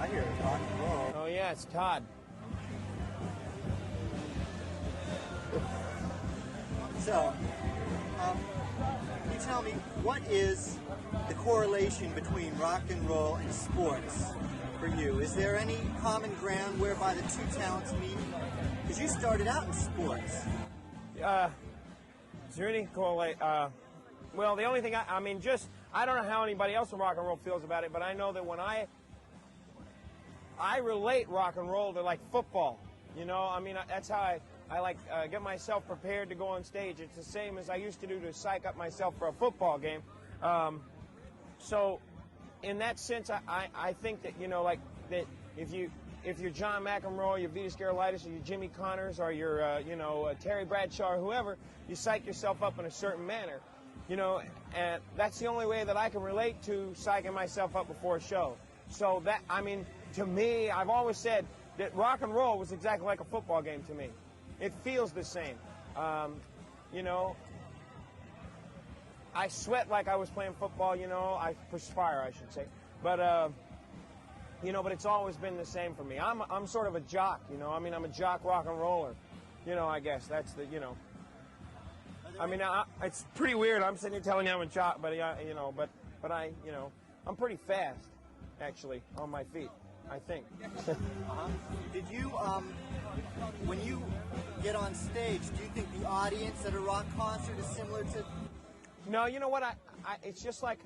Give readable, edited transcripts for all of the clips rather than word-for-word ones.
I hear it, rock and roll. Oh yeah, it's Todd. So, you tell me, what is the correlation between rock and roll and sports for you? Is there any common ground whereby the two talents meet? Because you started out in sports. Is there any correlate? Well, the only thing I don't know how anybody else in rock and roll feels about it, but I know that when I relate rock and roll to like football. You know, I mean, that's how I like get myself prepared to go on stage. It's the same as I used to do to psych up myself for a football game. So in that sense, I think that, you know, like that if you're John McEnroe, you're Vitas Gerulaitis, or you're Jimmy Connors, or you're Terry Bradshaw, or whoever, you psych yourself up in a certain manner. You know, and that's the only way that I can relate to psyching myself up before a show. So that, I mean, to me, I've always said that rock and roll was exactly like a football game to me. It feels the same. You know, I sweat like I was playing football, you know, I perspire, I should say. But, you know, but it's always been the same for me. I'm sort of a jock, you know, I mean, I'm a jock rock and roller. You know, I guess that's the, you know. I mean, it's pretty weird. I'm sitting here telling you I'm a jock, but, you know, but I, you know, I'm pretty fast, actually, on my feet, I think. Did you, when you get on stage, do you think the audience at a rock concert is similar to? No, you know what? It's just like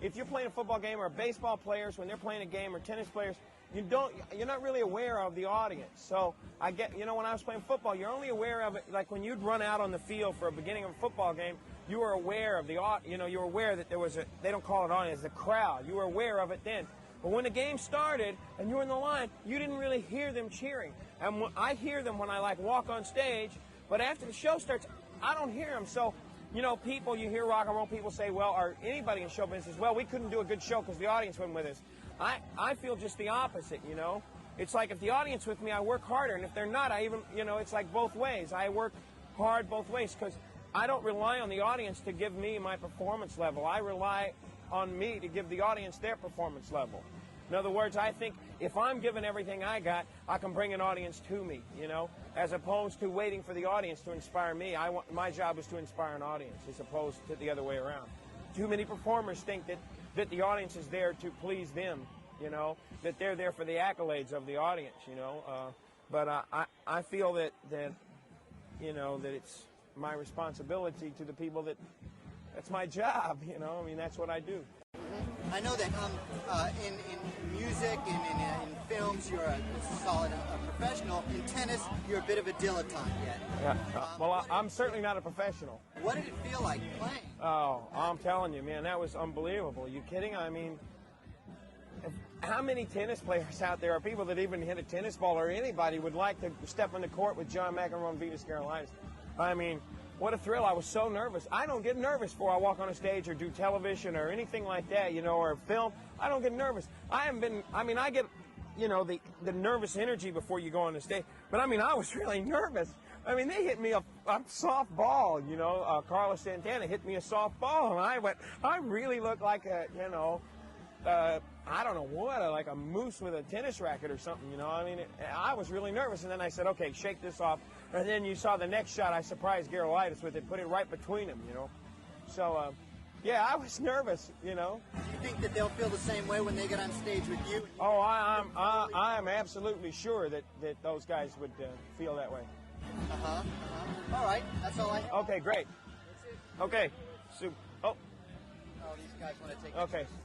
if you're playing a football game, or baseball players when they're playing a game, or tennis players, you're not really aware of the audience. So I get, you know, when I was playing football, you're only aware of it like when you'd run out on the field for a beginning of a football game. You were aware of the, you know, you were aware that there was a, they don't call it audience, the crowd. You were aware of it then. But when the game started and you were in the line, you didn't really hear them cheering. And I hear them when I like walk on stage, but after the show starts, I don't hear them. So, you know, people, you hear rock and roll people say, well, or anybody in show business, well, we couldn't do a good show because the audience wasn't with us. I feel just the opposite, you know. It's like if the audience with me, I work harder. And if they're not, I even, you know, it's like both ways. I work hard both ways because I don't rely on the audience to give me my performance level. I rely on me to give the audience their performance level. In other words, I think if I'm giving everything I got, I can bring an audience to me, you know, as opposed to waiting for the audience to inspire me. My job is to inspire an audience as opposed to the other way around. Too many performers think that the audience is there to please them, you know, that they're there for the accolades of the audience, you know. But I feel that, you know, that it's my responsibility to the people that's my job, you know. I mean, that's what I do. I know that in music and in films you're a solid professional. In tennis, you're a bit of a dilettante yet. Yeah. Well, I'm certainly not a professional. What did it feel like playing? Oh, I'm telling you, man, that was unbelievable. Are you kidding? I mean, how many tennis players out there, or people that even hit a tennis ball, or anybody would like to step on the court with John McEnroe and Vitas Gerulaitis? I mean, what a thrill. I was so nervous. I don't get nervous before I walk on a stage or do television or anything like that, you know, or film. I don't get nervous. I get, you know, the nervous energy before you go on the stage. But, I mean, I was really nervous. I mean, they hit me a soft ball, you know. Carlos Santana hit me a soft ball, and I really looked like a, you know, I don't know what, like a moose with a tennis racket or something, you know. I mean, I was really nervous, and then I said, okay, shake this off. And then you saw the next shot, I surprised Gerulaitis with it, put it right between them, you know. So, yeah, I was nervous, you know. Do you think that they'll feel the same way when they get on stage with you? Oh, I'm absolutely sure that those guys would feel that way. All right, that's all I have. Okay, great. That's it. Okay. Oh, these guys want to take okay. pictures.